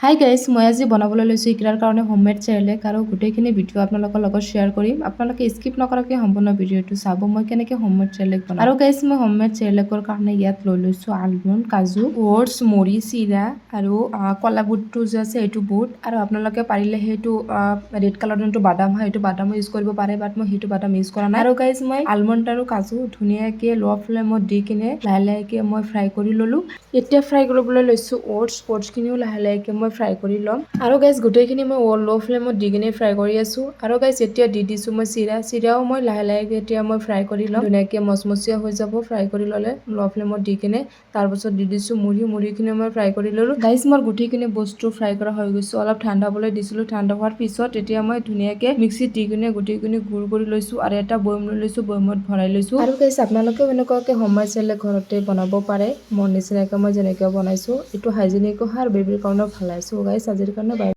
Hi guys, মই আজি বনাবলৈ লৈছোঁ ইকৰাৰ কাৰণে হোমমেড চেৰেলেক আৰু গোটেইখিনি ভিডিঅ' আপোনালোকৰ লগত শ্বেয়াৰ কৰিম। আপোনালোকে স্কিপ নকৰাকৈ সম্পূৰ্ণ ভিডিঅ'টো চাব মই কেনেকৈ হোমমেড চেৰেলেক বনাওঁ। আৰু গাইজ মই হোমমেড চেৰেলেকৰ কাৰণে ইয়াত লৈ লৈছোঁ আলমণ্ড, কাজু, ওটছ, মুড়ি, চিৰা আৰু কলা বুটটো যে আছে সেইটো বুট আৰু আপোনালোকে পাৰিলে সেইটো ৰেড কালাৰ যোনটো বাদাম হয় সেইটো বাদামো ইউজ কৰিব পাৰে, বাট মই সেইটো বাদাম ইউজ কৰা নাই। আৰু গাইজ মই আলমণ্ড আৰু কাজু ধুনীয়াকৈ ল' ফ্লেমত দি কিনে লাহে লাহেকৈ মই ফ্ৰাই কৰি ল'লোঁ। এতিয়া ফ্ৰাই কৰিবলৈ লৈছোঁ ওটছখিনিও লাহে লাহেকৈ মই ফ্ৰাই কৰি ল'ম। আৰু গাইজ গোটেইখিনি মই ল' ফ্লেমত দি কিনে ফ্ৰাই কৰি আছোঁ। আৰু গাইজ এতিয়া দি দিছোঁ মই চিৰাও মই লাহে লাহেকৈ এতিয়া মই ফ্ৰাই কৰি ল'ম, ধুনীয়াকৈ মচমচীয়া হৈ যাব ফ্ৰাই কৰি ল'লে ল' ফ্লেমত দি কিনে। তাৰপাছত দি দিছোঁ মুড়িখিনি মই ফ্ৰাই কৰি ল'লোঁ। গাইজ মোৰ গোটেইখিনি বস্তু ফ্ৰাই কৰা হৈ গৈছে, অলপ ঠাণ্ডা হ'বলৈ দিছিলোঁ। ঠাণ্ডা হোৱাৰ পিছত এতিয়া মই ধুনীয়াকৈ মিক্সিত দি কিনে গোটেইখিনি গুড় কৰি লৈছোঁ আৰু এটা বৈয়াম লৈ লৈছোঁ, বৈয়ামত ভৰাই লৈছোঁ। আৰু গাইজ আপোনালোকেও এনেকুৱাকৈ হোমমেড চেৰেলেক ঘৰতে বনাব পাৰে, মোৰ নিচিনাকৈ মই যেনেকৈ বনাইছোঁ। এইটো হাইজেনিকো হয় আৰু বেবীৰ কাৰণেও ভাল হয়। চ' গাইজ আজিৰ কাৰণে বাই।